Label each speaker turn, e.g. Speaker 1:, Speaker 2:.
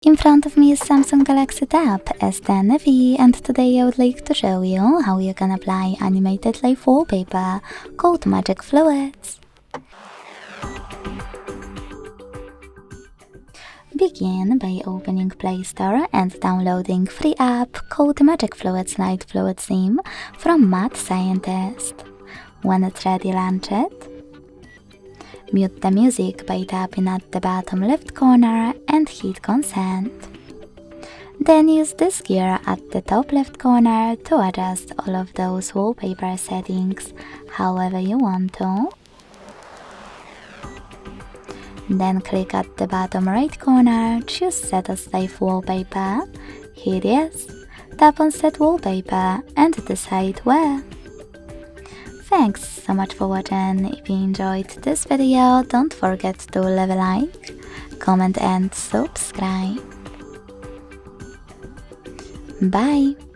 Speaker 1: In front of me is Samsung Galaxy Tab S10 FE, and today I would like to show you how you can apply animated live wallpaper called Magic Fluids. Begin by opening Play Store and downloading free app called Magic Fluids Light Fluid Theme from Mad Scientist. When it's ready, launch it. Mute the music by tapping at the bottom left corner and hit consent. Then use this gear at the top left corner to adjust all of those wallpaper settings however you want to. Then click at the bottom right corner, choose Set as Live Wallpaper, hit Yes, tap on Set Wallpaper and decide where. Thanks so much for watching. If you enjoyed this video, don't forget to leave a like, comment and subscribe. Bye!